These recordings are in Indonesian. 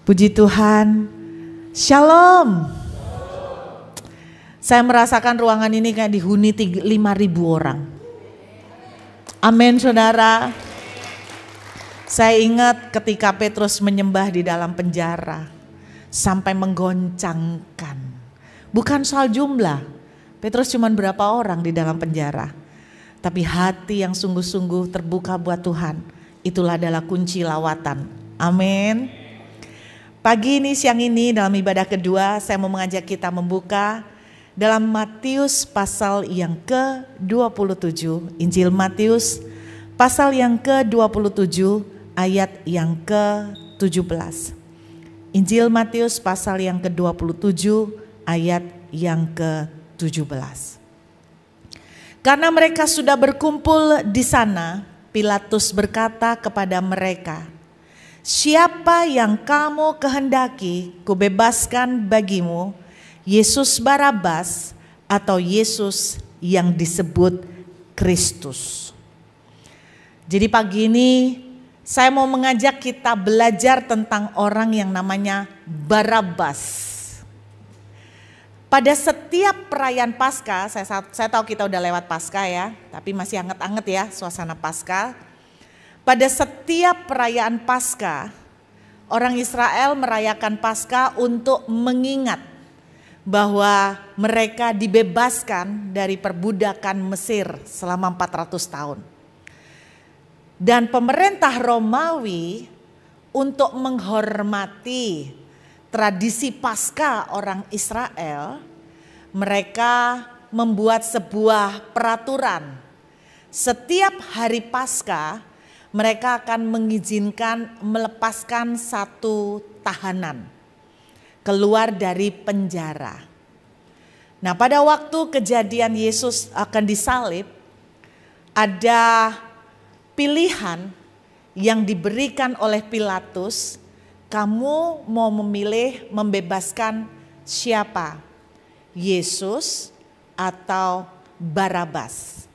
Puji Tuhan. Shalom. Saya merasakan ruangan ini kayak dihuni 5.000 orang. Amin saudara. Saya ingat ketika Petrus menyembah di dalam penjara. Sampai menggoncangkan. Bukan soal jumlah. Petrus cuma berapa orang di dalam penjara. Tapi hati yang sungguh-sungguh terbuka buat Tuhan. Itulah adalah kunci lawatan. Amin. Pagi ini, siang ini dalam ibadah kedua saya mau mengajak kita membuka dalam Matius pasal yang ke-27. Injil Matius pasal yang ke-27 ayat yang ke-17. Injil Matius pasal yang ke-27 ayat yang ke-17. Karena mereka sudah berkumpul di sana, Pilatus berkata kepada mereka, "Siapa yang kamu kehendaki kubebaskan bagimu, Yesus Barabas atau Yesus yang disebut Kristus?" Jadi pagi ini saya mau mengajak kita belajar tentang orang yang namanya Barabas. Pada setiap perayaan Paskah, saya tahu kita udah lewat Paskah ya, tapi masih anget-anget ya suasana Paskah. Pada setiap perayaan Paskah, orang Israel merayakan Paskah untuk mengingat bahwa mereka dibebaskan dari perbudakan Mesir selama 400 tahun. Dan pemerintah Romawi untuk menghormati tradisi Paskah orang Israel, mereka membuat sebuah peraturan. Setiap hari Paskah, mereka akan mengizinkan melepaskan satu tahanan keluar dari penjara. Nah, pada waktu kejadian Yesus akan disalib, ada pilihan yang diberikan oleh Pilatus, kamu mau memilih membebaskan siapa? Yesus atau Barabas?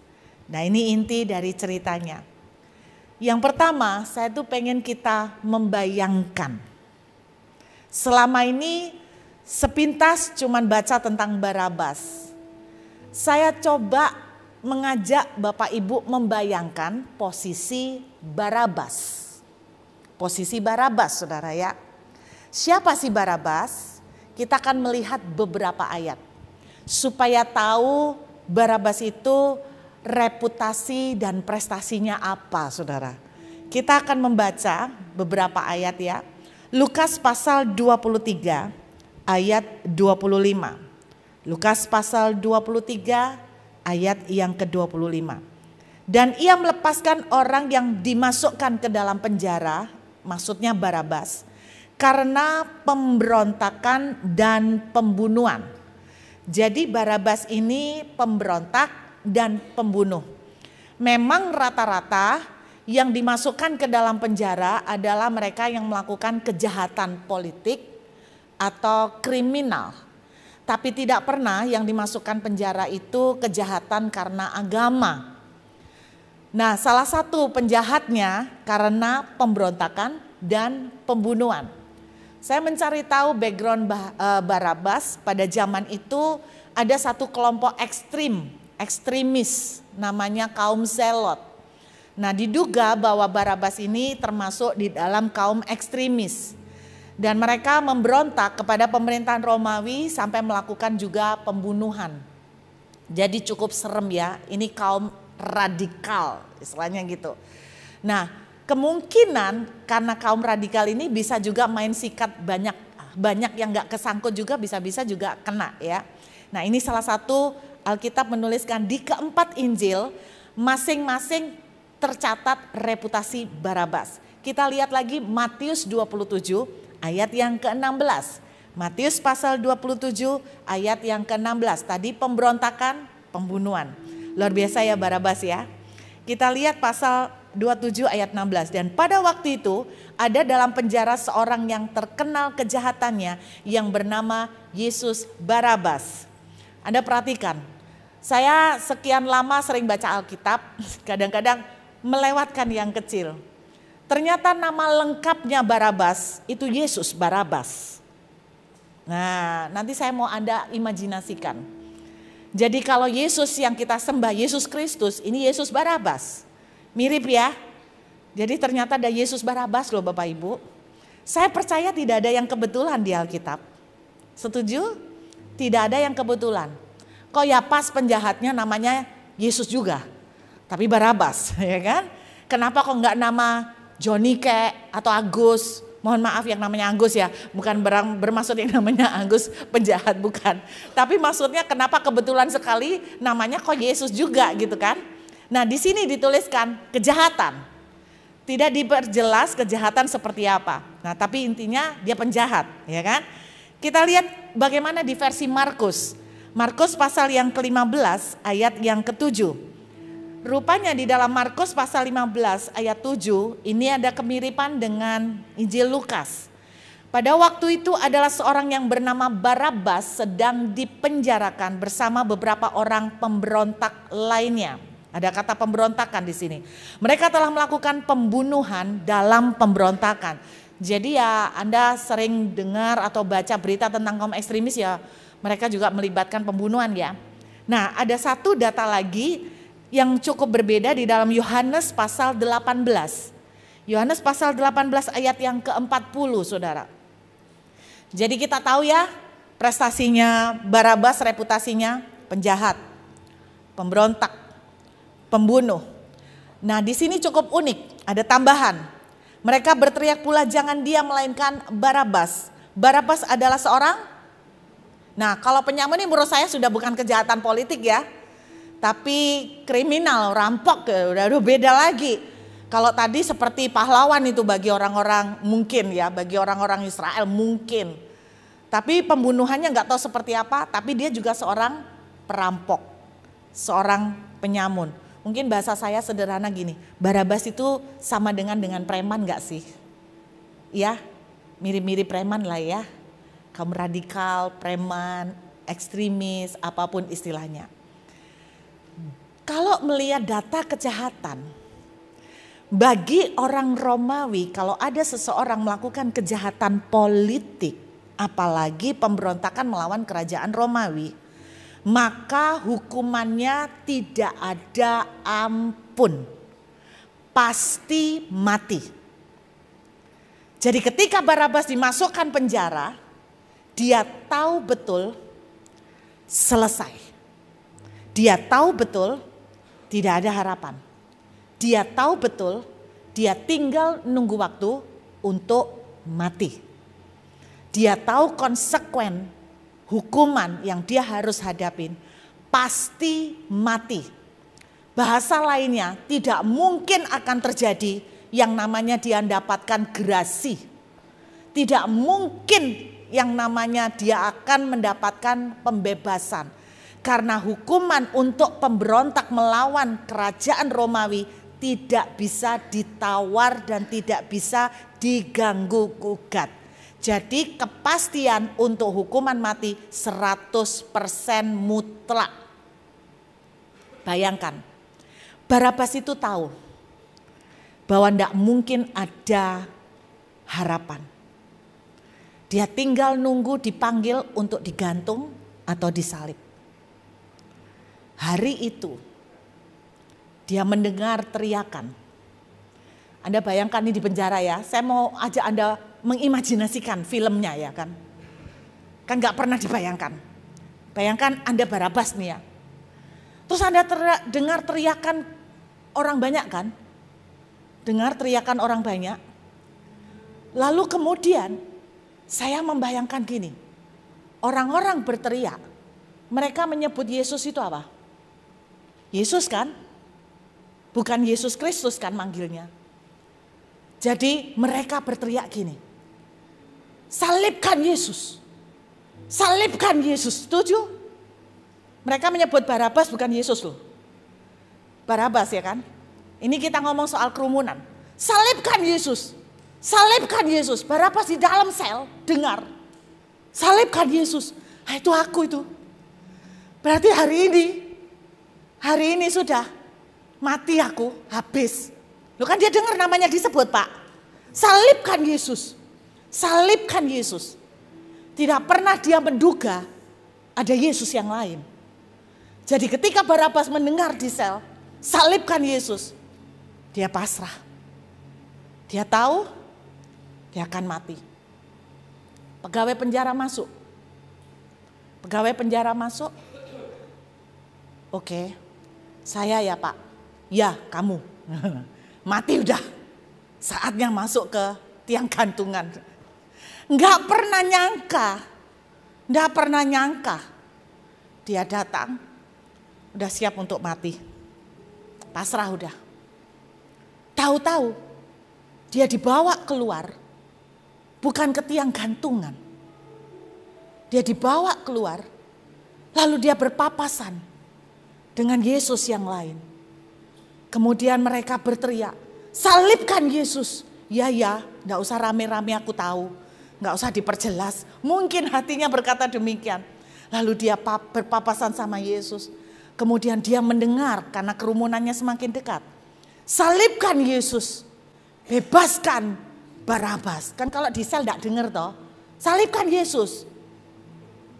Nah, ini inti dari ceritanya. Yang pertama, saya tuh pengen kita membayangkan. Selama ini sepintas cuman baca tentang Barabas. Saya coba mengajak Bapak Ibu membayangkan posisi Barabas. Posisi Barabas, saudara ya. Siapa sih Barabas? Kita akan melihat beberapa ayat. Supaya tahu Barabas itu reputasi dan prestasinya apa, saudara. Kita akan membaca beberapa ayat ya. Lukas pasal 23 ayat 25. Lukas pasal 23 ayat yang ke-25. Dan ia melepaskan orang yang dimasukkan ke dalam penjara, maksudnya Barabas, karena pemberontakan dan pembunuhan. Jadi Barabas ini pemberontak dan pembunuh. Memang rata-rata yang dimasukkan ke dalam penjara adalah mereka yang melakukan kejahatan politik atau kriminal. Tapi tidak pernah yang dimasukkan penjara itu kejahatan karena agama. Nah, salah satu penjahatnya karena pemberontakan dan pembunuhan. Saya mencari tahu background Barabas. Pada zaman itu ada satu kelompok ekstremis namanya kaum Zelot. Nah, diduga bahwa Barabas ini termasuk di dalam kaum ekstremis. Dan mereka memberontak kepada pemerintahan Romawi sampai melakukan juga pembunuhan. Jadi cukup serem ya, ini kaum radikal istilahnya gitu. Nah, kemungkinan karena kaum radikal ini bisa juga main sikat, banyak yang gak kesangkut juga bisa-bisa juga kena ya. Nah, ini salah satu Alkitab menuliskan di keempat Injil masing-masing tercatat reputasi Barabas. Kita lihat lagi Matius 27 ayat yang ke-16. Matius pasal 27 ayat yang ke-16. Tadi pemberontakan, pembunuhan. Luar biasa ya Barabas ya. Kita lihat pasal 27 ayat 16. Dan pada waktu itu ada dalam penjara seorang yang terkenal kejahatannya yang bernama Yesus Barabas. Anda perhatikan, saya sekian lama sering baca Alkitab, kadang-kadang melewatkan yang kecil. Ternyata nama lengkapnya Barabas itu Yesus Barabas. Nah, nanti saya mau Anda imajinasikan. Jadi kalau Yesus yang kita sembah, Yesus Kristus, ini Yesus Barabas. Mirip ya. Jadi ternyata ada Yesus Barabas loh Bapak Ibu. Saya percaya tidak ada yang kebetulan di Alkitab. Setuju? Tidak ada yang kebetulan. Kok ya pas penjahatnya namanya Yesus juga. Tapi Barabas, ya kan? Kenapa kok enggak nama Joni kek atau Agus? Mohon maaf yang namanya Agus ya, bukan bermaksud yang namanya Agus penjahat, bukan. Tapi maksudnya kenapa kebetulan sekali namanya kok Yesus juga gitu kan. Nah di sini dituliskan kejahatan. Tidak diperjelas kejahatan seperti apa. Nah tapi intinya dia penjahat ya kan. Kita lihat bagaimana di versi Markus. Markus pasal yang ke-15 ayat yang ke-7. Rupanya di dalam Markus pasal 15 ayat 7 ini ada kemiripan dengan Injil Lukas. Pada waktu itu adalah seorang yang bernama Barabas sedang dipenjarakan bersama beberapa orang pemberontak lainnya. Ada kata pemberontakan di sini. Mereka telah melakukan pembunuhan dalam pemberontakan. Jadi ya Anda sering dengar atau baca berita tentang kaum ekstremis ya, mereka juga melibatkan pembunuhan ya. Nah ada satu data lagi yang cukup berbeda di dalam Yohanes pasal 18. Yohanes pasal 18 ayat yang ke-40 saudara. Jadi kita tahu ya prestasinya Barabas, reputasinya penjahat, pemberontak, pembunuh. Nah di sini cukup unik, ada tambahan. Mereka berteriak pula jangan dia melainkan Barabas. Barabas adalah seorang, nah kalau penyamun ini menurut saya sudah bukan kejahatan politik ya. Tapi kriminal, rampok, udah beda lagi. Kalau tadi seperti pahlawan itu bagi orang-orang mungkin ya, bagi orang-orang Israel mungkin. Tapi pembunuhannya nggak tahu seperti apa, tapi dia juga seorang perampok, seorang penyamun. Mungkin bahasa saya sederhana gini, Barabas itu sama dengan preman nggak sih? Ya, mirip-mirip preman lah ya. Kaum radikal, preman, ekstremis, apapun istilahnya. Kalau melihat data kejahatan, bagi orang Romawi kalau ada seseorang melakukan kejahatan politik, apalagi pemberontakan melawan kerajaan Romawi, maka hukumannya tidak ada ampun, pasti mati. Jadi ketika Barabas dimasukkan penjara, dia tahu betul selesai. Dia tahu betul tidak ada harapan. Dia tahu betul dia tinggal nunggu waktu untuk mati. Dia tahu konsekuen hukuman yang dia harus hadapin pasti mati. Bahasa lainnya tidak mungkin akan terjadi yang namanya dia mendapatkan gerasi. Tidak mungkin yang namanya dia akan mendapatkan pembebasan. Karena hukuman untuk pemberontak melawan kerajaan Romawi tidak bisa ditawar dan tidak bisa diganggu gugat. Jadi kepastian untuk hukuman mati 100% mutlak. Bayangkan, Barabas itu tahu bahwa tidak mungkin ada harapan. Dia tinggal nunggu dipanggil untuk digantung atau disalib. Hari itu dia mendengar teriakan. Anda bayangkan ini di penjara ya. Saya mau ajak Anda mengimajinasikan filmnya ya kan. Kan gak pernah dibayangkan. Bayangkan Anda Barabas nih ya. Terus Anda dengar teriakan orang banyak kan. Dengar teriakan orang banyak. Lalu kemudian saya membayangkan gini. Orang-orang berteriak. Mereka menyebut Yesus itu apa? Yesus kan? Bukan Yesus Kristus kan manggilnya. Jadi mereka berteriak gini. Salibkan Yesus. Salibkan Yesus. Setuju? Mereka menyebut Barabas bukan Yesus loh. Barabas ya kan? Ini kita ngomong soal kerumunan. Salibkan Yesus. Salibkan Yesus. Barabas di dalam sel dengar. Salibkan Yesus. Nah, itu aku itu. Berarti hari ini sudah mati aku, habis. Loh kan dia dengar namanya disebut Pak. Salibkan Yesus. Salibkan Yesus. Tidak pernah dia menduga ada Yesus yang lain. Jadi ketika Barabas mendengar di sel, salibkan Yesus, dia pasrah. Dia tahu dia akan mati. Pegawai penjara masuk. Pegawai penjara masuk. Oke, saya ya Pak. Ya kamu. Mati udah. Saatnya masuk ke tiang gantungan. Enggak pernah nyangka. Dia datang. Udah siap untuk mati. Pasrah udah. Tahu-tahu dia dibawa keluar. Bukan ke tiang gantungan. Dia dibawa keluar. Lalu dia berpapasan dengan Yesus yang lain. Kemudian mereka berteriak, salibkan Yesus. Ya, gak usah rame-rame aku tahu. Gak usah diperjelas. Mungkin hatinya berkata demikian. Lalu dia berpapasan sama Yesus. Kemudian dia mendengar karena kerumunannya semakin dekat. Salibkan Yesus. Bebaskan Barabas. Kan kalau di sel gak dengar toh. Salibkan Yesus.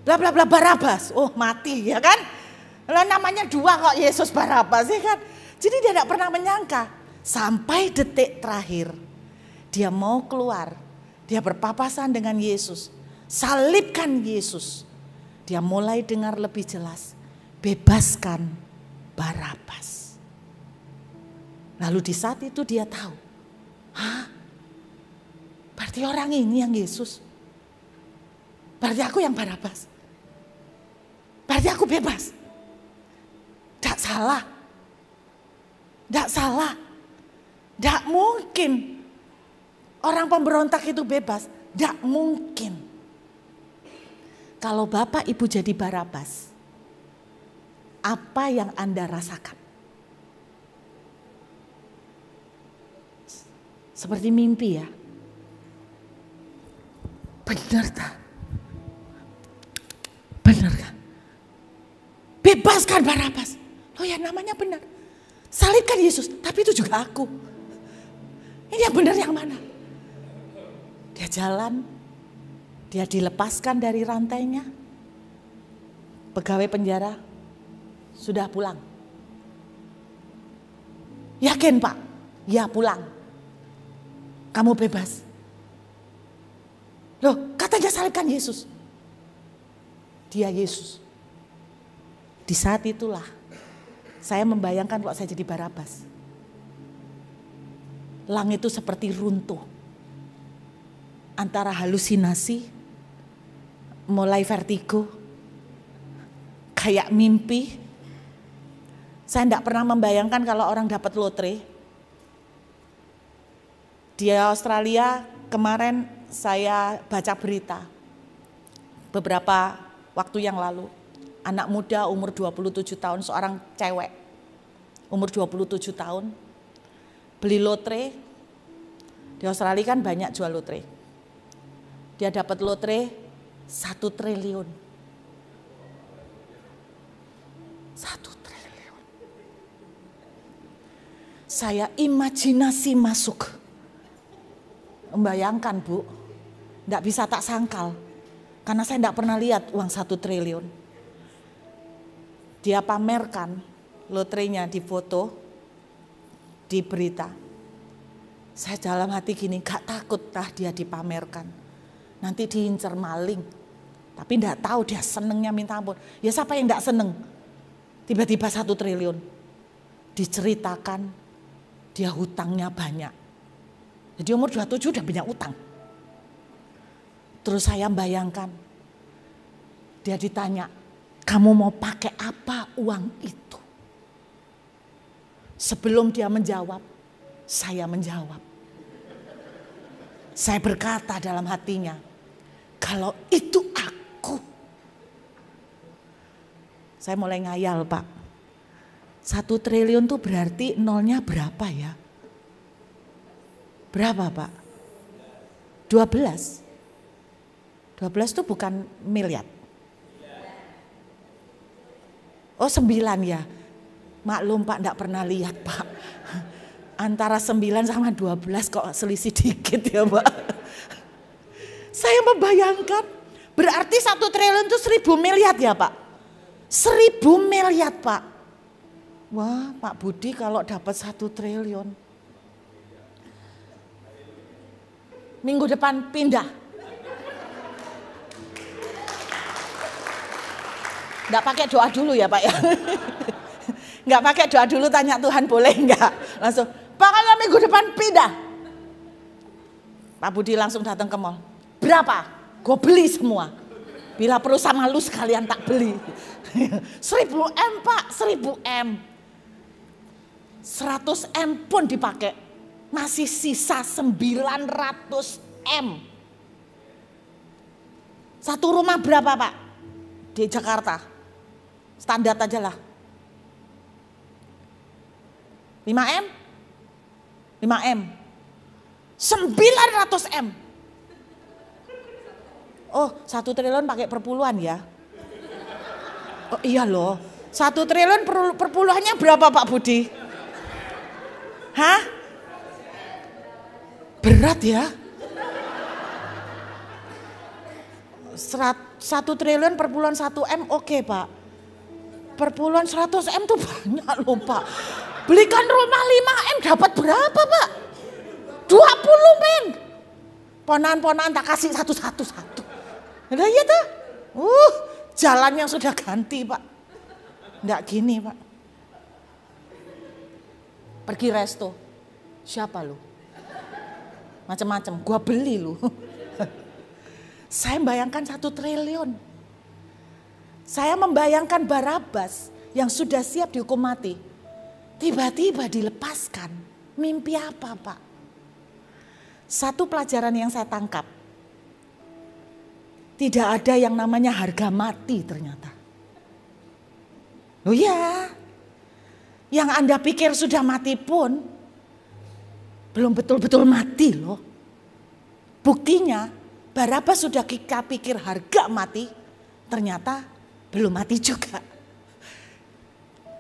Bla bla bla Barabas. Oh mati ya kan. Lah namanya dua kok Yesus Barabas ya kan. Jadi dia tidak pernah menyangka sampai detik terakhir dia mau keluar, dia berpapasan dengan Yesus, salibkan Yesus. Dia mulai dengar lebih jelas, bebaskan Barabas. Lalu di saat itu dia tahu, berarti orang ini yang Yesus, berarti aku yang Barabas, berarti aku bebas. Tidak salah. Tidak salah, tidak mungkin orang pemberontak itu bebas, tidak mungkin. Kalau Bapak Ibu jadi Barabas, apa yang Anda rasakan? Seperti mimpi ya. Benar tak? Benar kan? Bebaskan Barabas. Oh ya namanya benar. Salibkan Yesus, tapi itu juga aku. Ini yang benar yang mana? Dia jalan, dia dilepaskan dari rantainya. Pegawai penjara sudah pulang. Yakin Pak? Ya pulang. Kamu bebas. Loh katanya salibkan Yesus. Dia Yesus. Di saat itulah saya membayangkan kalau saya jadi Barabas. Langit itu seperti runtuh. Antara halusinasi, mulai vertigo, kayak mimpi. Saya tidak pernah membayangkan kalau orang dapat lotre. Di Australia kemarin saya baca berita. Beberapa waktu yang lalu. Anak muda umur 27 tahun, seorang cewek umur 27 tahun, beli lotre. Di Australia kan banyak jual lotre. Dia dapat lotre 1 triliun. 1 triliun. Saya imajinasi masuk. Membayangkan Bu, tidak bisa tak sangkal. Karena saya tidak pernah lihat uang 1 triliun. Dia pamerkan lotrenya di foto, di berita. Saya dalam hati gini, gak takut dia dipamerkan. Nanti diincar maling. Tapi gak tahu dia senengnya minta ampun. Ya siapa yang gak seneng? Tiba-tiba 1 triliun. Diceritakan dia hutangnya banyak. Jadi umur 27 udah banyak utang. Terus saya bayangkan, dia ditanya, kamu mau pakai apa uang itu? Sebelum dia menjawab, saya menjawab. Saya berkata dalam hatinya, kalau itu aku. Saya mulai ngayal Pak. 1 triliun tuh berarti nolnya berapa ya? Berapa Pak? 12. 12 itu bukan miliar. Oh 9 ya, maklum Pak, enggak pernah lihat Pak. Antara 9 sama 12 kok selisih dikit ya Pak. Saya membayangkan, berarti 1 triliun itu 1.000 miliar ya Pak. 1.000 miliar Pak. Wah Pak Budi kalau dapat 1 triliun. Minggu depan pindah. Nggak pakai doa dulu ya Pak ya. Nggak pakai doa dulu, tanya Tuhan boleh nggak. Langsung, pokoknya minggu depan pindah. Pak Budi langsung datang ke mall. Berapa? Gue beli semua. Bila perlu sama lu sekalian tak beli. 1.000 M Pak, 1.000 M. 100 M pun dipakai. Masih sisa 900 M. Satu rumah berapa Pak? Di Jakarta. Standar aja lah. 5 M? 5 M. 900 M. Oh 1 triliun pakai perpuluhan ya? Oh iya loh. 1 triliun perpuluhannya berapa Pak Budi? Hah? Berat ya? 1 triliun perpuluhan 1 M oke Pak. Perpuluhan 100 M tuh banyak loh Pak. Belikan rumah 5 M dapat berapa Pak? 20 men. Ponan-ponan tak kasih satu-satu. Nah iya tuh. Jalannya sudah ganti Pak. Nggak gini Pak. Pergi resto. Siapa lu? Macam-macam. Gua beli lu. Saya membayangkan 1 triliun. Saya membayangkan Barabas yang sudah siap dihukum mati. Tiba-tiba dilepaskan. Mimpi apa Pak? Satu pelajaran yang saya tangkap. Tidak ada yang namanya harga mati ternyata. Oh ya, yang Anda pikir sudah mati pun belum betul-betul mati loh. Buktinya Barabas sudah kita pikir harga mati, ternyata belum mati juga.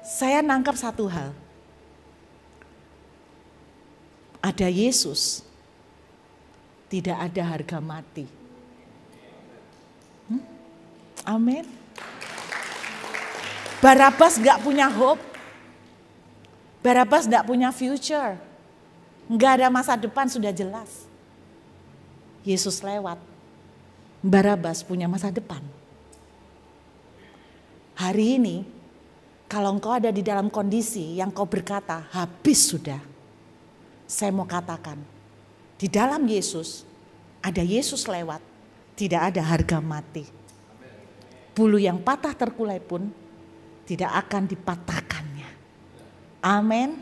Saya nangkap satu hal. Ada Yesus, tidak ada harga mati. Amin. Barabas gak punya hope. Barabas gak punya future. Gak ada masa depan, sudah jelas. Yesus lewat. Barabas punya masa depan. Hari ini, kalau engkau ada di dalam kondisi yang kau berkata, habis sudah. Saya mau katakan, di dalam Yesus, ada Yesus lewat, tidak ada harga mati. Bulu yang patah terkulai pun tidak akan dipatahkannya. Amin.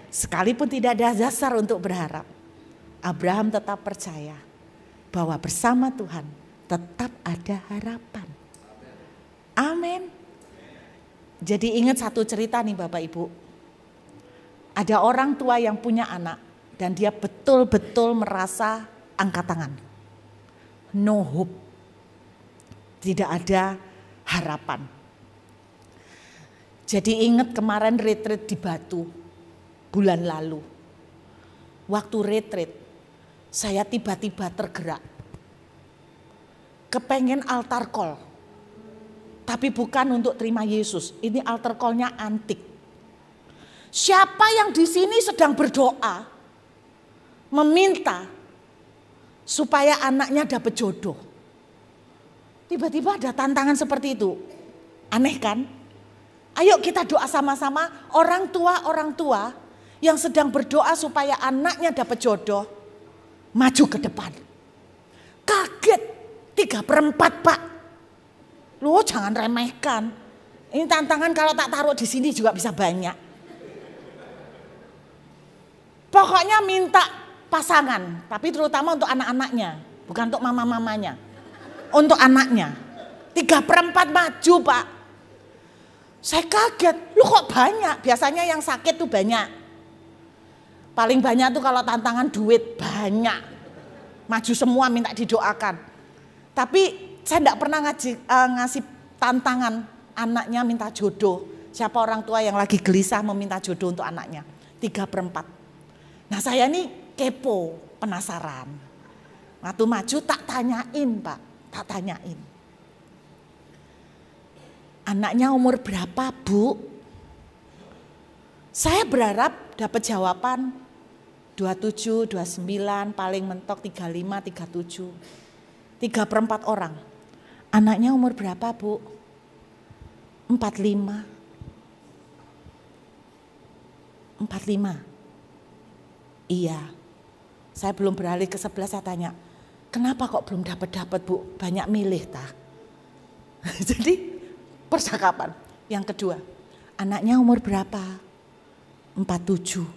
Sekalipun tidak ada dasar untuk berharap, Abraham tetap percaya bahwa bersama Tuhan tetap ada harapan. Amin. Jadi ingat satu cerita nih Bapak Ibu. Ada orang tua yang punya anak dan dia betul-betul merasa angkat tangan. No hope. Tidak ada harapan. Jadi ingat kemarin retreat di Batu bulan lalu. Waktu retreat saya tiba-tiba tergerak. Kepengen altar call. Tapi bukan untuk terima Yesus. Ini altar call-nya antik. Siapa yang di sini sedang berdoa meminta supaya anaknya dapat jodoh? Tiba-tiba ada tantangan seperti itu. Aneh kan? Ayo kita doa sama-sama, orang tua yang sedang berdoa supaya anaknya dapat jodoh, maju ke depan. Kaget 3/4 Pak. Loh jangan remehkan. Ini tantangan kalau tak taruh di sini juga bisa banyak. Pokoknya minta pasangan, tapi terutama untuk anak-anaknya, bukan untuk mama-mamanya. Untuk anaknya. 3/4 maju Pak. Saya kaget, lu kok banyak? Biasanya yang sakit tuh banyak. Paling banyak tuh kalau tantangan duit banyak. Maju semua minta didoakan. Tapi saya enggak pernah ngasih tantangan anaknya minta jodoh. Siapa orang tua yang lagi gelisah meminta jodoh untuk anaknya? 3/4. Nah saya nih kepo, penasaran. Waktu maju tak tanyain Pak, tak tanyain. Anaknya umur berapa Bu? Saya berharap dapat jawaban 27, 29, paling mentok 35, 37. 3/4 orang. Anaknya umur berapa Bu? 45. 45. Iya. Saya belum beralih ke 11, saya tanya, kenapa kok belum dapat Bu? Banyak milih tah. Jadi percakapan. Yang kedua, anaknya umur berapa? 47.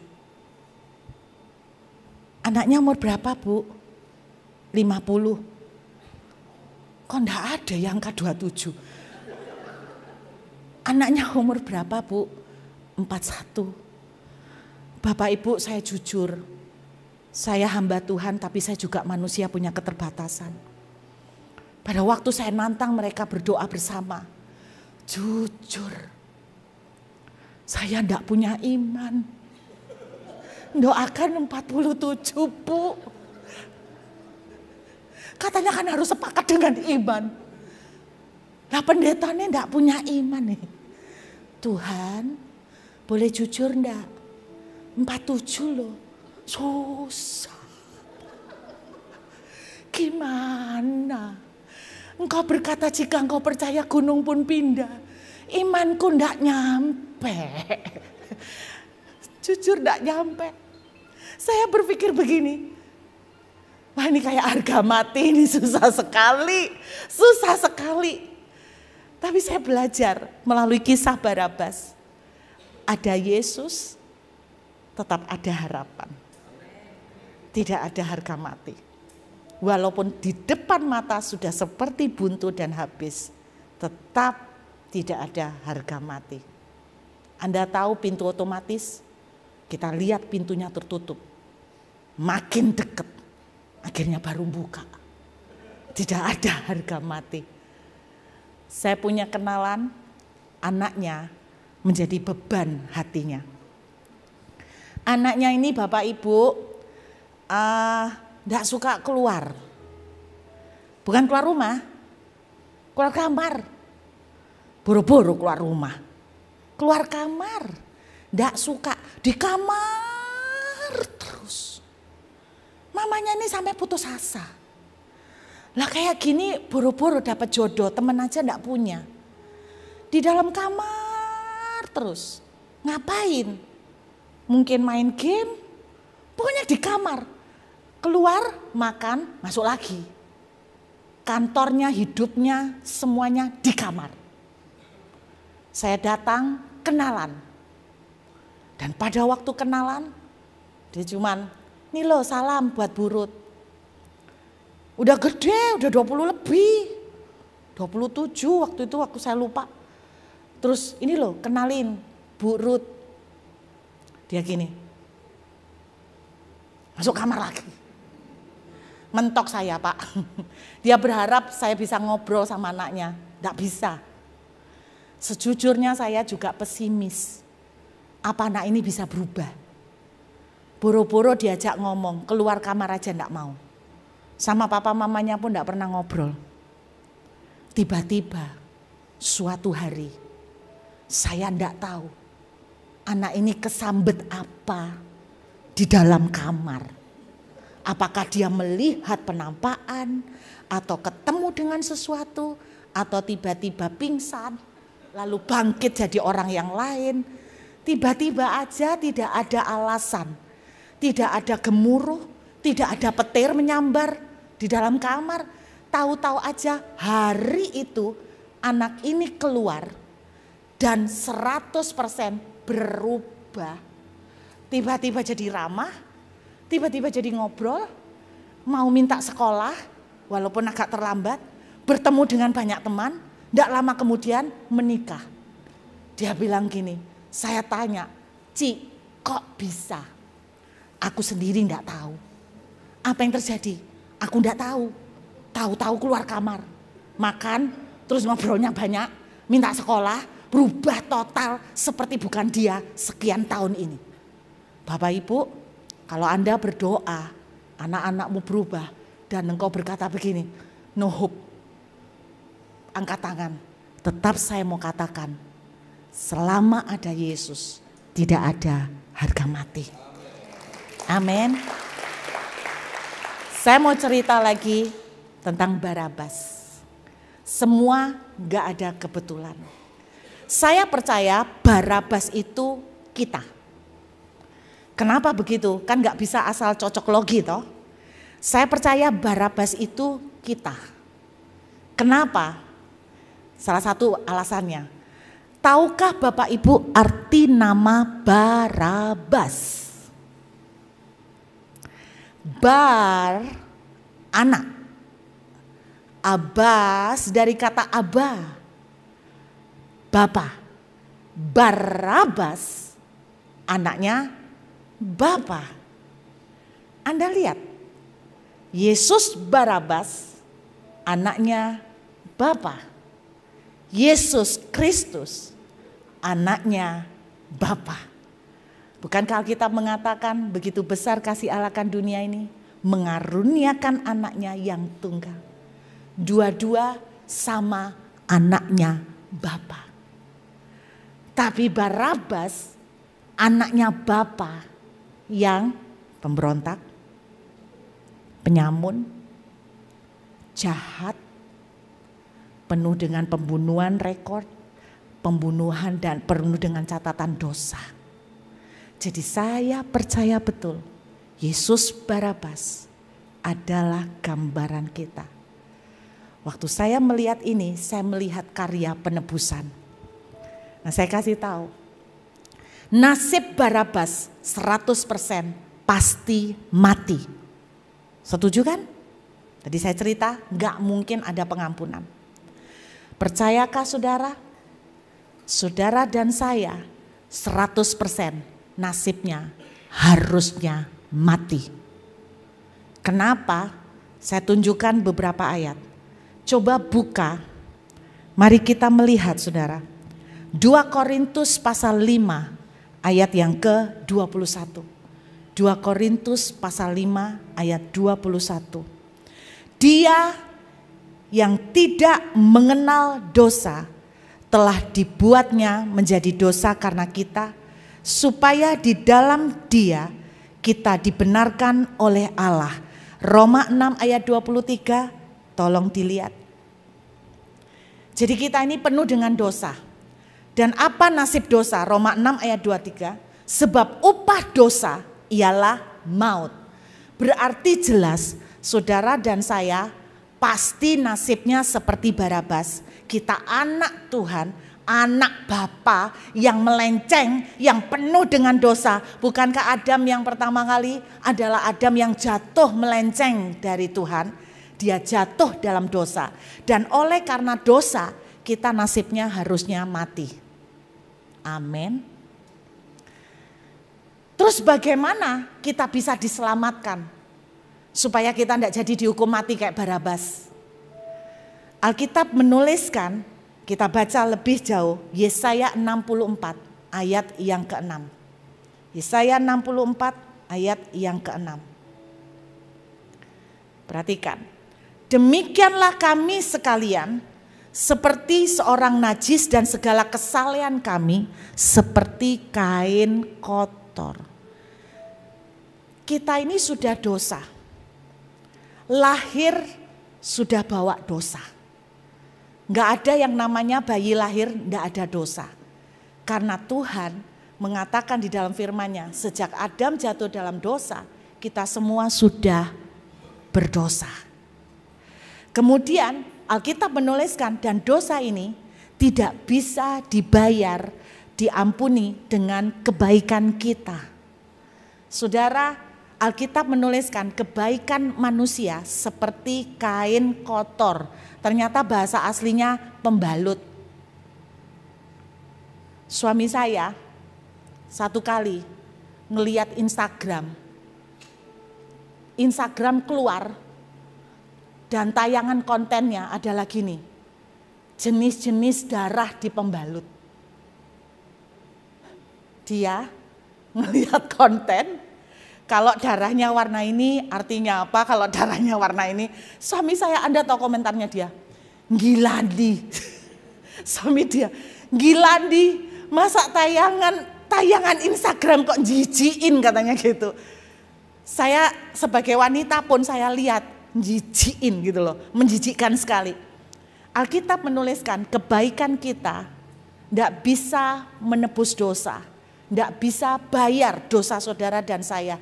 Anaknya umur berapa Bu? 50. Kok enggak ada yang angka 27? Anaknya umur berapa Bu? 41. Bapak Ibu, saya jujur, saya hamba Tuhan tapi saya juga manusia punya keterbatasan. Pada waktu saya nantang mereka berdoa bersama, jujur, saya enggak punya iman. Doakan 47 Bu. Katanya kan harus sepakat dengan iman. Nah pendetanya enggak punya iman nih. Tuhan, boleh jujur enggak? 47 loh, susah. Gimana? Engkau berkata jika engkau percaya gunung pun pindah. Imanku enggak nyampe. Jujur enggak nyampe. Saya berpikir begini. Wah ini kayak harga mati, ini susah sekali. Susah sekali. Tapi saya belajar melalui kisah Barabas. Ada Yesus, tetap ada harapan. Tidak ada harga mati. Walaupun di depan mata sudah seperti buntu dan habis, tetap tidak ada harga mati. Anda tahu pintu otomatis, kita lihat pintunya tertutup. Makin dekat, akhirnya baru buka. Tidak ada harga mati. Saya punya kenalan, anaknya menjadi beban hatinya. Anaknya ini Bapak Ibu enggak suka keluar. Bukan keluar rumah, keluar kamar. Buru-buru keluar rumah. Keluar kamar. Enggak suka, di kamar terus. Mamanya ini sampai putus asa. Lah kayak gini buru-buru dapat jodoh, temen aja enggak punya. Di dalam kamar terus. Ngapain? Mungkin main game, pokoknya di kamar. Keluar, makan, masuk lagi. Kantornya, hidupnya, semuanya di kamar. Saya datang, kenalan. Dan pada waktu kenalan, dia cuman, nih loh salam buat Burut. Udah gede, udah 20 lebih. 27 waktu itu, waktu saya lupa. Terus ini loh, kenalin Burut. Dia gini, masuk kamar lagi. Mentok saya Pak. Dia berharap saya bisa ngobrol sama anaknya. Nggak bisa. Sejujurnya saya juga pesimis. Apa anak ini bisa berubah? Boro-boro diajak ngomong, keluar kamar aja nggak mau. Sama papa mamanya pun nggak pernah ngobrol. Tiba-tiba suatu hari saya nggak tahu anak ini kesambet apa di dalam kamar. Apakah dia melihat penampakan atau ketemu dengan sesuatu atau tiba-tiba pingsan lalu bangkit jadi orang yang lain. Tiba-tiba aja tidak ada alasan, tidak ada gemuruh, tidak ada petir menyambar di dalam kamar. Tahu-tahu aja hari itu anak ini keluar dan 100% berubah. Tiba-tiba jadi ramah, tiba-tiba jadi ngobrol, mau minta sekolah walaupun agak terlambat, bertemu dengan banyak teman, tidak lama kemudian menikah. Dia bilang gini, saya tanya, Ci kok bisa? Aku sendiri tidak tahu. Apa yang terjadi? Aku tidak tahu. Tahu-tahu keluar kamar, makan, terus ngobrolnya banyak, minta sekolah, berubah total seperti bukan dia sekian tahun ini. Bapak Ibu, Kalau Anda berdoa, anak-anakmu berubah, dan engkau berkata begini, no hope, angkat tangan. Tetap saya mau katakan, selama ada Yesus, tidak ada harga mati. Amin. Saya mau cerita lagi tentang Barabas. Semua gak ada kebetulan. Saya percaya Barabas itu kita. Kenapa begitu? Kan gak bisa asal cocok logi toh. Saya percaya Barabas itu kita. Kenapa? Salah satu alasannya. Tahukah Bapak Ibu arti nama Barabas? Bar, anak. Abbas dari kata Aba, Bapa. Barabas, anaknya Bapa. Anda lihat, Yesus Barabas, anaknya Bapa. Yesus Kristus, anaknya Bapa. Bukankah Alkitab mengatakan begitu besar kasih Allah akan dunia ini, mengaruniakan anaknya yang tunggal. Dua-dua sama anaknya Bapa. Tapi Barabas anaknya Bapa yang pemberontak, penyamun, jahat, penuh dengan pembunuhan rekor, pembunuhan dan penuh dengan catatan dosa. Jadi saya percaya betul Yesus Barabas adalah gambaran kita. Waktu saya melihat ini, saya melihat karya penebusan. Nah, saya kasih tahu, nasib Barabas 100% pasti mati. Setuju kan? Tadi saya cerita, gak mungkin ada pengampunan. Percayakah saudara? Saudara dan saya 100% nasibnya harusnya mati. Kenapa? Saya tunjukkan beberapa ayat. Coba buka, mari kita melihat saudara. 2 Korintus pasal 5 ayat yang ke-21. 2 Korintus pasal 5 ayat 21. Dia yang tidak mengenal dosa telah dibuatnya menjadi dosa karena kita, supaya di dalam Dia kita dibenarkan oleh Allah. Roma 6 ayat 23, tolong dilihat. Jadi kita ini penuh dengan dosa. Dan apa nasib dosa? Roma 6 ayat 23, sebab upah dosa ialah maut. Berarti jelas saudara dan saya pasti nasibnya seperti Barabas. Kita anak Tuhan, anak Bapa yang melenceng, yang penuh dengan dosa. Bukankah Adam yang pertama kali adalah Adam yang jatuh melenceng dari Tuhan? Dia jatuh dalam dosa. Dan oleh karena dosa, kita nasibnya harusnya mati. Amin. Terus bagaimana kita bisa diselamatkan? Supaya kita tidak jadi dihukum mati kayak Barabas. Alkitab menuliskan, kita baca lebih jauh, Yesaya 64 ayat yang ke-6. Yesaya 64 ayat yang ke-6. Perhatikan. Demikianlah kami sekalian seperti seorang najis dan segala kesalehan kami seperti kain kotor. Kita ini sudah dosa. Lahir sudah bawa dosa. Enggak ada yang namanya bayi lahir enggak ada dosa. Karena Tuhan mengatakan di dalam firman-Nya, sejak Adam jatuh dalam dosa, kita semua sudah berdosa. Kemudian Alkitab menuliskan dan dosa ini tidak bisa dibayar, diampuni dengan kebaikan kita. Saudara, Alkitab menuliskan kebaikan manusia seperti kain kotor. Ternyata bahasa aslinya pembalut. Suami saya satu kali ngelihat Instagram keluar dan tayangan kontennya adalah gini. Jenis-jenis darah di pembalut. Dia ngelihat konten, Kalau darahnya warna ini artinya apa? Kalau darahnya warna ini, suami saya, Anda tahu komentarnya dia, Gilandi. Suami dia, Gilandi, masa tayangan Instagram kok jijiin, katanya gitu. Saya sebagai wanita pun saya lihat jijiin gitu loh, menjijikkan sekali. Alkitab menuliskan kebaikan kita tidak bisa menebus dosa, tidak bisa bayar dosa saudara dan saya.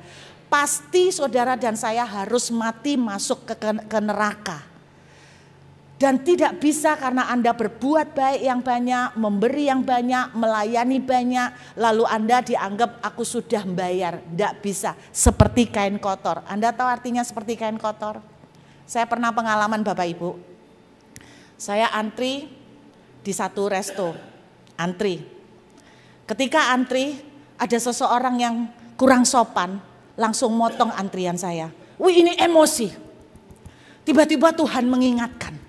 Pasti saudara dan saya harus mati masuk ke neraka. Dan tidak bisa karena Anda berbuat baik yang banyak, memberi yang banyak, melayani banyak, lalu Anda dianggap aku sudah membayar. Tidak bisa, seperti kain kotor. Anda tahu artinya seperti kain kotor? Saya pernah pengalaman Bapak Ibu. Saya antri di satu resto, antri. Ketika antri, ada seseorang yang kurang sopan, langsung motong antrian saya. Wih, ini emosi. Tiba-tiba Tuhan mengingatkan.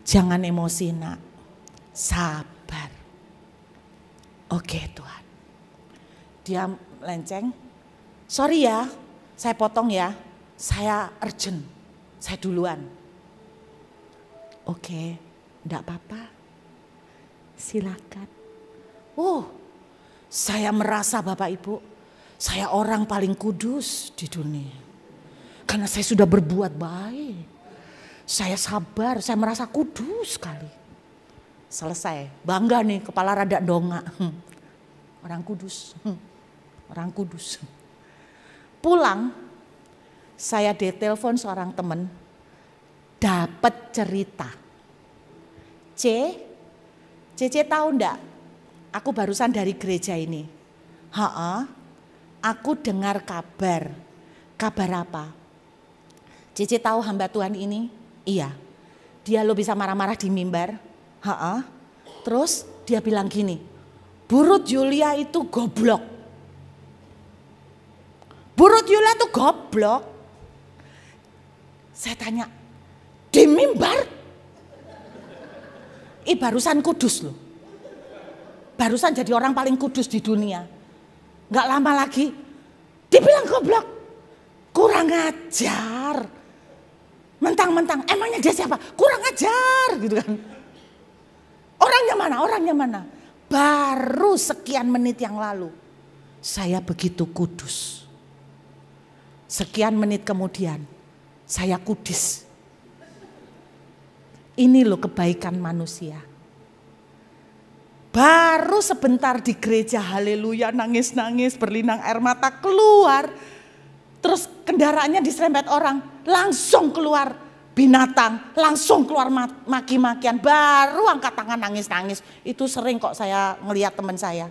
Jangan emosi nak, sabar. Oke Tuhan. Dia melenceng, sorry ya, saya potong ya, saya urgent, saya duluan. Oke, enggak apa-apa, silakan. Saya merasa Bapak Ibu, saya orang paling kudus di dunia. Karena saya sudah berbuat baik. Saya sabar, saya merasa kudus sekali. Selesai, bangga nih, kepala rada dongak. Orang kudus, orang kudus. Pulang, saya ditelepon seorang teman, dapat cerita. Cece tahu enggak? Aku barusan dari gereja ini. Aku dengar kabar. Kabar apa? Cece tahu hamba Tuhan ini? Iya. Dia lo bisa marah-marah di mimbar. Terus dia bilang gini, Bu Ruth Yulia itu goblok. Bu Ruth Yulia itu goblok. Saya tanya, di mimbar? Barusan kudus loh. Barusan jadi orang paling kudus di dunia. Gak lama lagi dibilang goblok. Kurang ajar. Mentang-mentang emangnya dia siapa? Kurang ajar gitu kan. Orangnya mana? Baru sekian menit yang lalu saya begitu kudus. Sekian menit kemudian saya kudis. Ini loh kebaikan manusia. Baru sebentar di gereja, haleluya, nangis-nangis, berlinang air mata, keluar. Terus kendaraannya diserempet orang, langsung keluar binatang, langsung keluar maki-makian. Baru angkat tangan nangis-nangis. Itu sering kok saya ngelihat teman saya.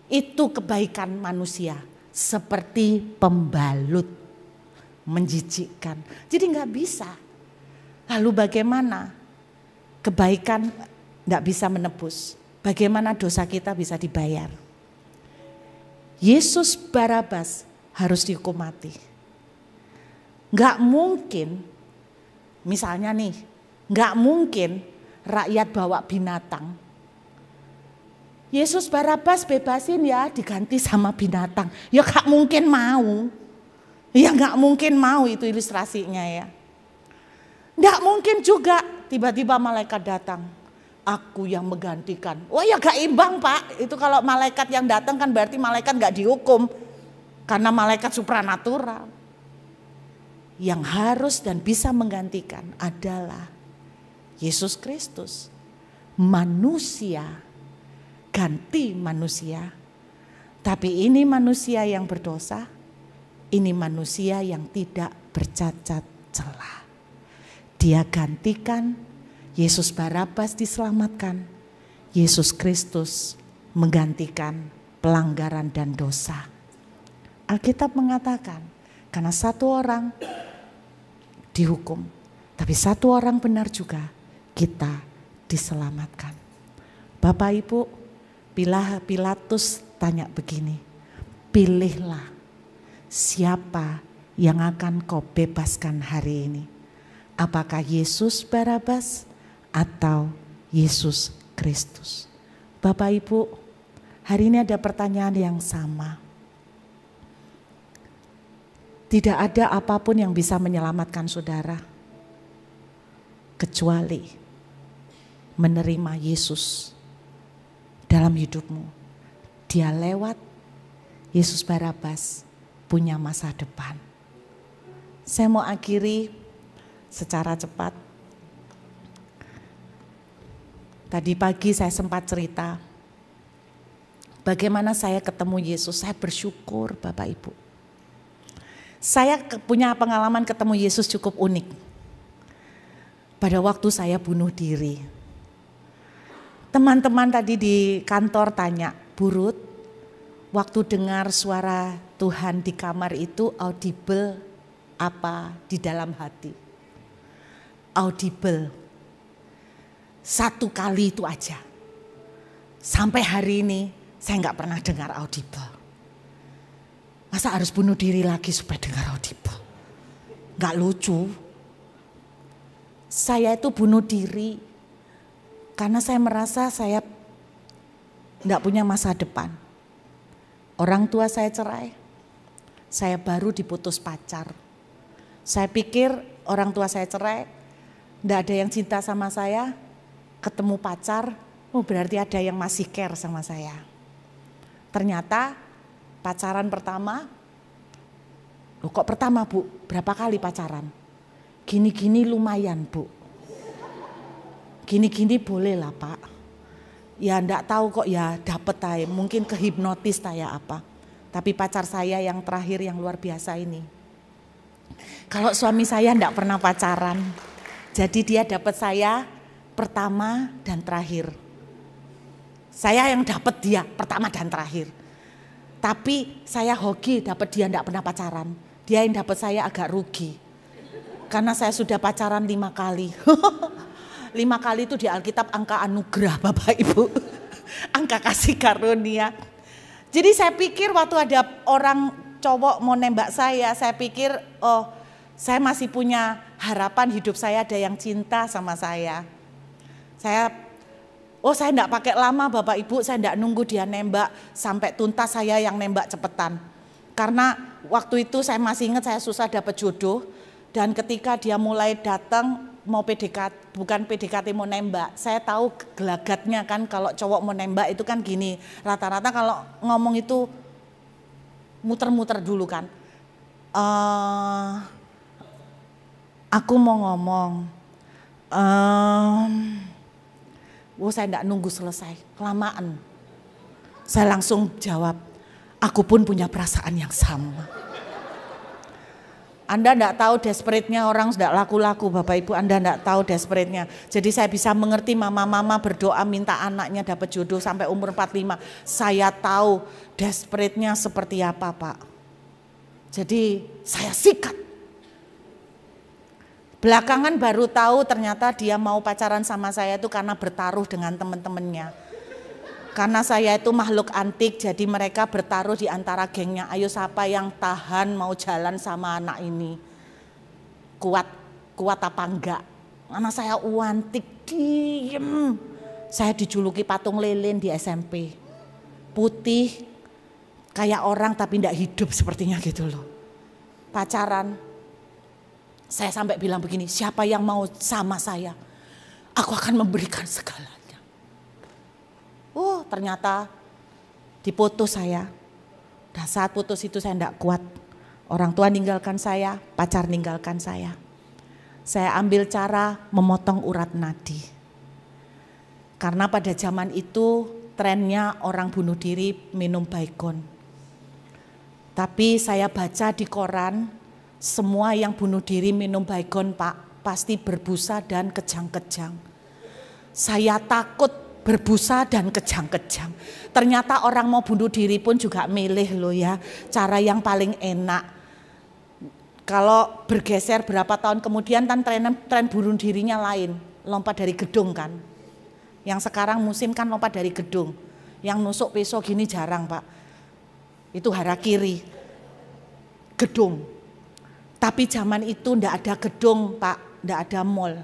Itu kebaikan manusia, seperti pembalut, menjijikkan. Jadi gak bisa. Lalu bagaimana kebaikan tidak bisa menebus? Bagaimana dosa kita bisa dibayar? Yesus Barabas harus dihukum mati. Gak mungkin, misalnya nih, gak mungkin rakyat bawa binatang. Yesus Barabas bebasin ya, diganti sama binatang. Ya gak mungkin mau. Ya gak mungkin mau, itu ilustrasinya ya. Tidak mungkin juga tiba-tiba malaikat datang. Aku yang menggantikan. Oh ya gak imbang Pak. Itu kalau malaikat yang datang kan berarti malaikat gak dihukum. Karena malaikat supranatural. Yang harus dan bisa menggantikan adalah Yesus Kristus. Manusia. Ganti manusia. Tapi ini manusia yang berdosa. Ini manusia yang tidak bercacat celah. Dia gantikan, Yesus Barabas diselamatkan, Yesus Kristus menggantikan pelanggaran dan dosa. Alkitab mengatakan, karena satu orang dihukum, tapi satu orang benar juga, kita diselamatkan. Bapak Ibu, Pilatus tanya begini, pilihlah siapa yang akan kau bebaskan hari ini. Apakah Yesus Barabas atau Yesus Kristus? Bapak Ibu, Hari ini ada pertanyaan yang sama. Tidak ada apapun yang bisa menyelamatkan saudara kecuali menerima Yesus dalam hidupmu. Dia lewat Yesus Barabas punya masa depan. Saya mau akhiri secara cepat. Tadi pagi saya sempat cerita bagaimana saya ketemu Yesus. Saya bersyukur Bapak Ibu. Saya punya pengalaman ketemu Yesus cukup unik. Pada waktu saya bunuh diri. Teman-teman tadi di kantor tanya, Bu Ruth, waktu dengar suara Tuhan di kamar itu audible apa di dalam hati? Audible. Satu kali itu aja. Sampai hari ini saya gak pernah dengar audible. Masa harus bunuh diri lagi supaya dengar audible? Gak lucu. Saya itu bunuh diri karena saya merasa saya gak punya masa depan. Orang tua saya cerai, saya baru diputus pacar. Saya pikir orang tua saya cerai, gak ada yang cinta sama saya, ketemu pacar, oh berarti ada yang masih care sama saya. Ternyata pacaran pertama, loh kok pertama Bu, berapa kali pacaran? Gini-gini lumayan Bu, gini-gini boleh lah Pak. Ya enggak tahu kok ya dapet aja, mungkin kehipnotis saya apa. Tapi pacar saya yang terakhir yang luar biasa ini. Kalau suami saya enggak pernah pacaran, jadi dia dapat saya pertama dan terakhir. Saya yang dapat dia pertama dan terakhir. Tapi saya hoki dapat dia enggak pernah pacaran. Dia yang dapat saya agak rugi. Karena saya sudah pacaran 5 kali. 5 kali itu di Alkitab angka anugerah Bapak Ibu. Angka kasih karunia. Jadi saya pikir waktu ada orang cowok mau nembak saya pikir oh saya masih punya harapan hidup saya ada yang cinta sama saya. Saya enggak pakai lama Bapak Ibu, saya enggak nunggu dia nembak sampai tuntas, saya yang nembak cepetan. Karena waktu itu saya masih ingat saya susah dapat jodoh dan ketika dia mulai datang mau PDKT, bukan PDKT mau nembak, saya tahu gelagatnya kan kalau cowok mau nembak itu kan gini, rata-rata kalau ngomong itu muter-muter dulu kan. Aku mau ngomong, saya enggak nunggu selesai, kelamaan. Saya langsung jawab, aku pun punya perasaan yang sama. Anda enggak tahu desperate-nya orang sudah laku-laku Bapak Ibu, Anda enggak tahu desperate-nya. Jadi saya bisa mengerti mama-mama berdoa minta anaknya dapat jodoh sampai umur 45. Saya tahu desperate-nya seperti apa Pak. Jadi saya sikat. Belakangan baru tahu ternyata dia mau pacaran sama saya itu karena bertaruh dengan teman-temannya. Karena saya itu makhluk antik, jadi mereka bertaruh di antara gengnya. Ayo siapa yang tahan mau jalan sama anak ini? Kuat apa enggak? Anak saya antik, diem. Saya dijuluki patung lilin di SMP. Putih, kayak orang tapi enggak hidup sepertinya gitu loh. Pacaran. Saya sampai bilang begini, siapa yang mau sama saya? Aku akan memberikan segalanya. Ternyata diputus saya. Dan saat putus itu saya enggak kuat. Orang tua ninggalkan saya, pacar ninggalkan saya. Saya ambil cara memotong urat nadi. Karena pada zaman itu trennya orang bunuh diri minum Baygon. Tapi saya baca di koran, semua yang bunuh diri minum Baygon Pak, pasti berbusa dan kejang-kejang. Saya takut berbusa dan kejang-kejang. Ternyata orang mau bunuh diri pun juga milih loh ya, cara yang paling enak. Kalau bergeser berapa tahun kemudian kan tren bunuh dirinya lain, lompat dari gedung kan. Yang sekarang musim kan lompat dari gedung. Yang nusuk pisau gini jarang Pak. Itu harakiri. Gedung. Tapi zaman itu ndak ada gedung Pak, ndak ada mall.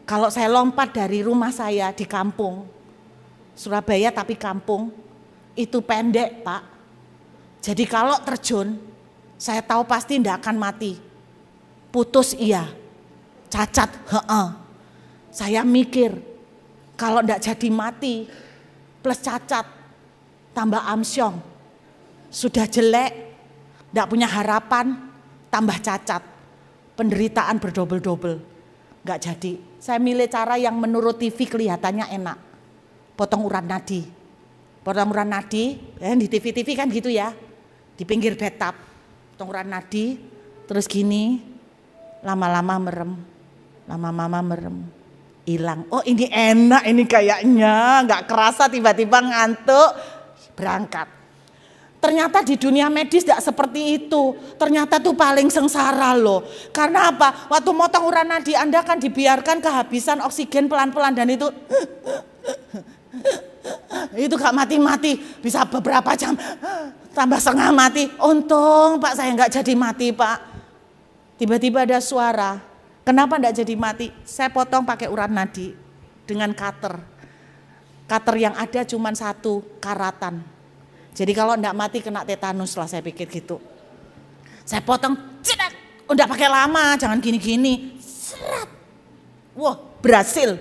Kalau saya lompat dari rumah saya di kampung, Surabaya tapi kampung, itu pendek Pak. Jadi kalau terjun, saya tahu pasti tidak akan mati. Putus iya, cacat heeh. Saya mikir kalau tidak jadi mati plus cacat tambah amsyong, sudah jelek, tidak punya harapan, tambah cacat, penderitaan berdobel-dobel, nggak jadi. Saya milih cara yang menurut TV kelihatannya enak, potong urat nadi. Potong urat nadi, di TV-TV kan gitu ya, di pinggir bathtub, potong urat nadi, terus gini, lama-lama merem, lama-lama merem, hilang. Oh ini enak ini kayaknya, nggak kerasa tiba-tiba ngantuk, berangkat. Ternyata di dunia medis tidak seperti itu. Ternyata tuh paling sengsara loh. Karena apa? Waktu motong urat nadi Anda kan dibiarkan kehabisan oksigen pelan-pelan dan itu gak mati-mati, bisa beberapa jam, tambah setengah mati. Untung Pak saya nggak jadi mati Pak. Tiba-tiba ada suara, kenapa nggak jadi mati? Saya potong pakai urat nadi dengan cutter. Cutter yang ada cuma satu, karatan. Jadi kalau nggak mati kena tetanus lah saya pikir gitu. Saya potong, cedak, udah pakai lama, jangan gini-gini. Serat. Wah berhasil.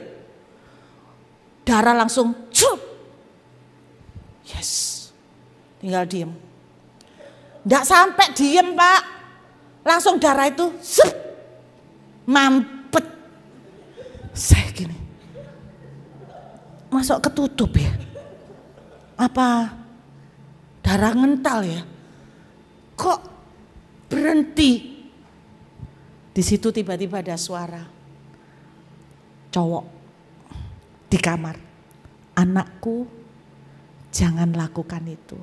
Darah langsung cup. Yes. Tinggal diem. Nggak sampai diem Pak. Langsung darah itu mampet. Saya gini. Masuk ketutup ya. Apa darah ngental ya? Kok berhenti? Di situ tiba-tiba ada suara. Cowok di kamar. Anakku, jangan lakukan itu.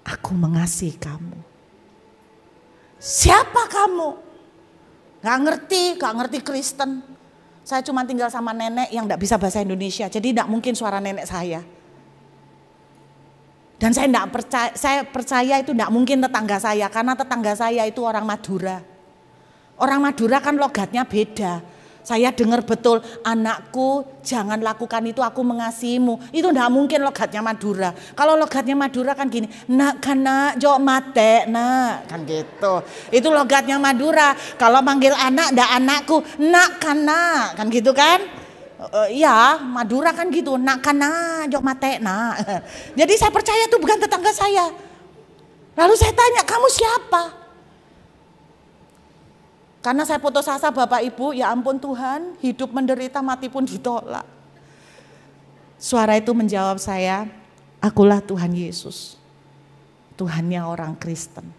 Aku mengasihi kamu. Siapa kamu? Gak ngerti Kristen. Saya cuma tinggal sama nenek yang gak bisa bahasa Indonesia. Jadi gak mungkin suara nenek saya. Dan saya percaya itu gak mungkin tetangga saya. Karena tetangga saya itu orang Madura. Orang Madura kan logatnya beda. Saya dengar betul, anakku jangan lakukan itu, aku mengasihimu. Itu enggak mungkin logatnya Madura. Kalau logatnya Madura kan gini, nak kana jok mate nak, kan gitu. Itu logatnya Madura. Kalau manggil anak ndak anakku, nak kana, kan gitu kan? Ya Madura kan gitu, nak kana jok mate nak. Jadi saya percaya itu bukan tetangga saya. Lalu saya tanya, kamu siapa? Karena saya putus asa Bapak Ibu, ya ampun Tuhan, hidup menderita mati pun ditolak. Suara itu menjawab saya, akulah Tuhan Yesus. Tuhannya orang Kristen.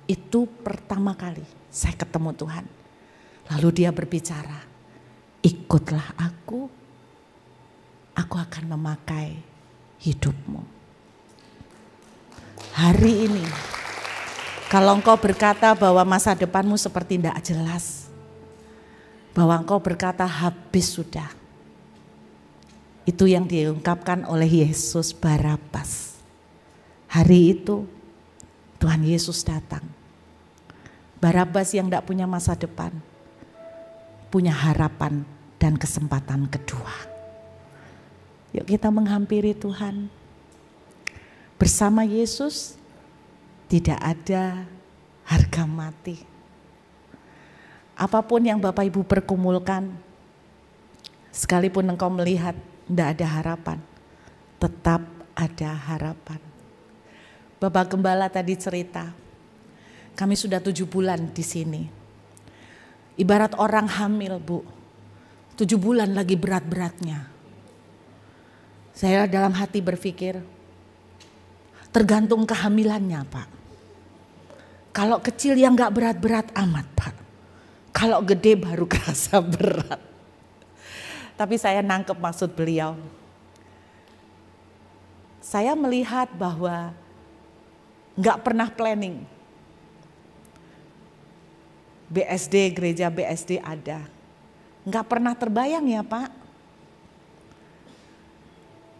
Itu pertama kali saya ketemu Tuhan. Lalu dia berbicara, ikutlah aku akan memakai hidupmu. Hari ini, kalau engkau berkata bahwa masa depanmu seperti tidak jelas, bahwa engkau berkata habis sudah, itu yang diungkapkan oleh Yesus Barabas. Hari itu Tuhan Yesus datang. Barabas yang tidak punya masa depan, punya harapan dan kesempatan kedua. Yuk kita menghampiri Tuhan. Bersama Yesus tidak ada harga mati. Apapun yang Bapak Ibu pergumulkan, sekalipun engkau melihat tidak ada harapan, tetap ada harapan. Bapak Gembala tadi cerita, kami sudah 7 bulan di sini. Ibarat orang hamil Bu, 7 bulan lagi berat-beratnya. Saya dalam hati berpikir, tergantung kehamilannya Pak. Kalau kecil yang gak berat-berat amat Pak. Kalau gede baru kerasa berat. Tapi saya nangkep maksud beliau. Saya melihat bahwa gak pernah planning. BSD, gereja BSD ada. Gak pernah terbayang ya Pak.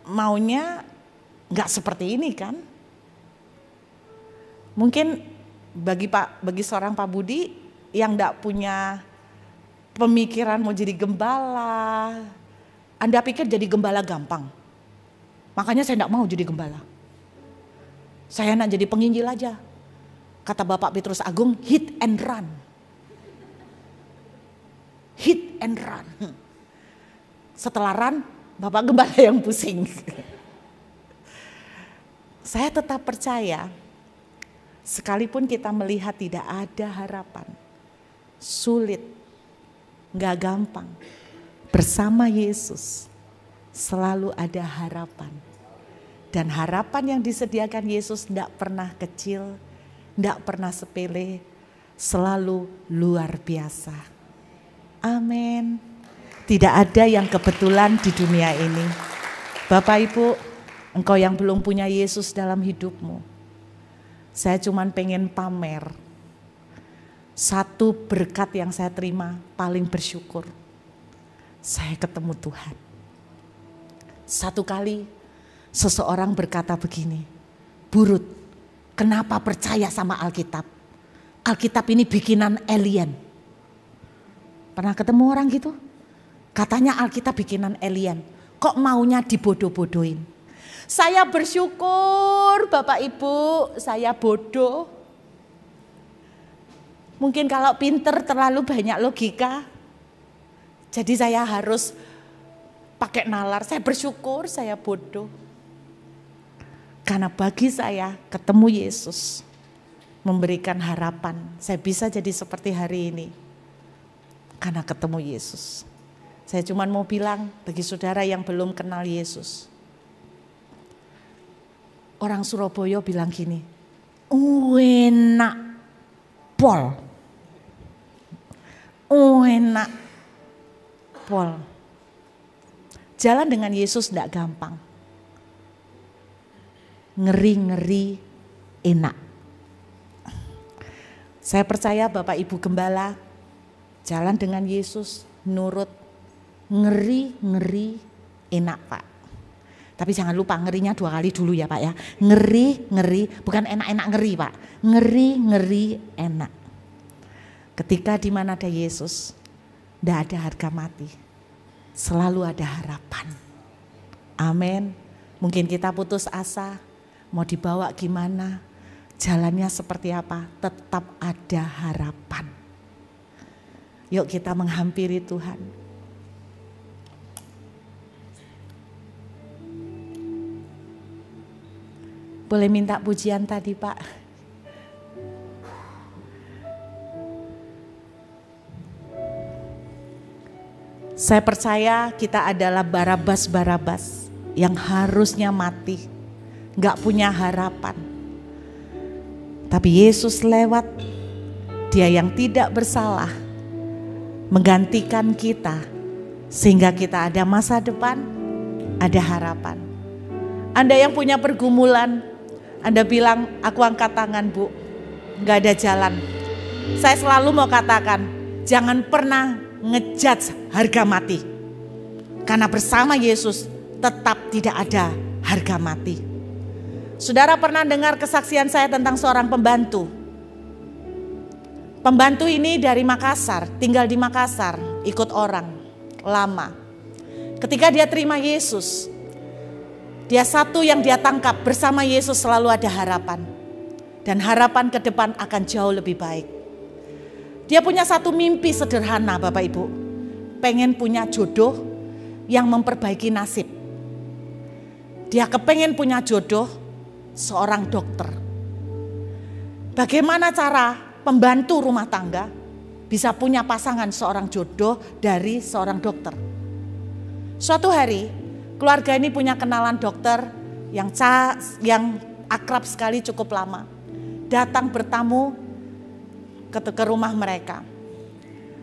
Maunya gak seperti ini kan. Mungkin bagi seorang Pak Budi yang enggak punya pemikiran mau jadi gembala, Anda pikir jadi gembala gampang? Makanya saya tidak mau jadi gembala. Saya nak jadi penginjil aja. Kata Bapak Petrus Agung, hit and run. Hit and run. Setelah run, Bapak gembala yang pusing. Saya tetap percaya, sekalipun kita melihat tidak ada harapan, sulit, gak gampang, bersama Yesus selalu ada harapan. Dan harapan yang disediakan Yesus tidak pernah kecil, tidak pernah sepele, selalu luar biasa. Amin. Tidak ada yang kebetulan di dunia ini. Bapak Ibu, engkau yang belum punya Yesus dalam hidupmu, saya cuman pengen pamer. Satu berkat yang saya terima paling bersyukur, saya ketemu Tuhan. Satu kali seseorang berkata begini, Bu Ruth, kenapa percaya sama Alkitab? Alkitab ini bikinan alien. Pernah ketemu orang gitu? Katanya Alkitab bikinan alien. Kok maunya dibodoh-bodohin? Saya bersyukur Bapak Ibu, saya bodoh. Mungkin kalau pinter terlalu banyak logika, jadi saya harus pakai nalar. Saya bersyukur saya bodoh. Karena bagi saya ketemu Yesus memberikan harapan. Saya bisa jadi seperti hari ini karena ketemu Yesus. Saya cuma mau bilang bagi saudara yang belum kenal Yesus. Orang Surabaya bilang gini, enak pol. Enak pol. Jalan dengan Yesus tidak gampang. Ngeri-ngeri enak. Saya percaya Bapak Ibu Gembala jalan dengan Yesus nurut, ngeri-ngeri enak Pak. Tapi jangan lupa ngerinya 2 kali dulu ya Pak ya. Ngeri-ngeri, bukan enak-enak ngeri Pak. Ngeri-ngeri enak. Ketika di mana ada Yesus, tidak ada harga mati. Selalu ada harapan. Amin. Mungkin kita putus asa, mau dibawa gimana, jalannya seperti apa, tetap ada harapan. Yuk kita menghampiri Tuhan. Boleh minta pujian tadi Pak? Saya percaya kita adalah Barabas-Barabas yang harusnya mati, gak punya harapan. Tapi Yesus lewat, Dia yang tidak bersalah, menggantikan kita, sehingga kita ada masa depan, ada harapan. Anda yang punya pergumulan, Anda bilang, aku angkat tangan Bu, gak ada jalan. Saya selalu mau katakan, jangan pernah ngejudge harga mati. Karena bersama Yesus tetap tidak ada harga mati. Saudara pernah dengar kesaksian saya tentang seorang pembantu. Pembantu ini dari Makassar, tinggal di Makassar, ikut orang lama. Ketika dia terima Yesus, dia satu yang dia tangkap, bersama Yesus selalu ada harapan. Dan harapan ke depan akan jauh lebih baik. Dia punya satu mimpi sederhana Bapak Ibu. Pengen punya jodoh yang memperbaiki nasib. Dia kepengen punya jodoh seorang dokter. Bagaimana cara pembantu rumah tangga bisa punya pasangan seorang jodoh dari seorang dokter? Suatu hari keluarga ini punya kenalan dokter yang akrab sekali cukup lama. Datang bertamu ke rumah mereka.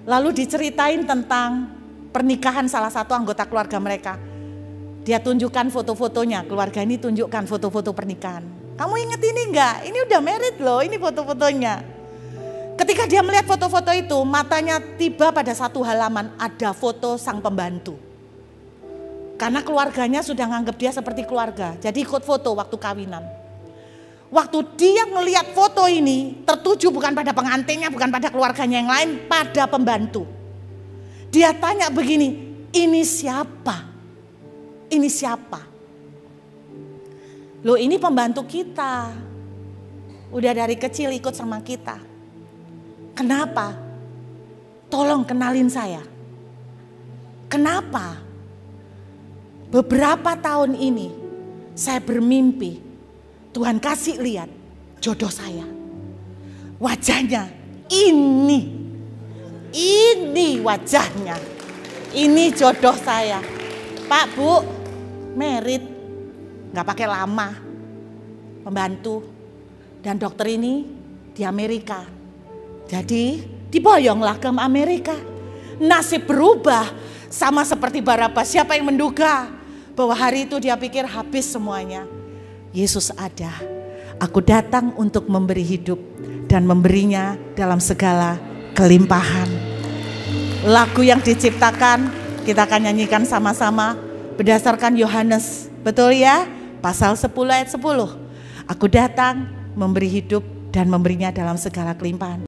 Lalu diceritain tentang pernikahan salah satu anggota keluarga mereka. Dia tunjukkan foto-fotonya, keluarga ini tunjukkan foto-foto pernikahan. Kamu ingat ini enggak? Ini udah married loh, ini foto-fotonya. Ketika dia melihat foto-foto itu, matanya tiba pada satu halaman, ada foto sang pembantu. Karena keluarganya sudah nganggap dia seperti keluarga, jadi ikut foto waktu kawinan. Waktu dia melihat foto ini, tertuju bukan pada pengantinnya, bukan pada keluarganya yang lain, pada pembantu. Dia tanya begini, ini siapa? Ini siapa? Loh, ini pembantu kita. Udah dari kecil ikut sama kita. Kenapa? Tolong kenalin saya. Kenapa? Beberapa tahun ini saya bermimpi Tuhan kasih lihat jodoh saya. Wajahnya ini wajahnya. Ini jodoh saya. Pak, Bu, merit, gak pakai lama, pembantu. Dan dokter ini di Amerika. Jadi diboyonglah ke Amerika. Nasib berubah sama seperti Barabas. Siapa yang menduga bahwa hari itu dia pikir habis semuanya. Yesus ada. Aku datang untuk memberi hidup dan memberinya dalam segala kelimpahan. Lagu yang diciptakan kita akan nyanyikan sama-sama berdasarkan Yohanes. Betul ya? Pasal 10 ayat 10. Aku datang memberi hidup dan memberinya dalam segala kelimpahan.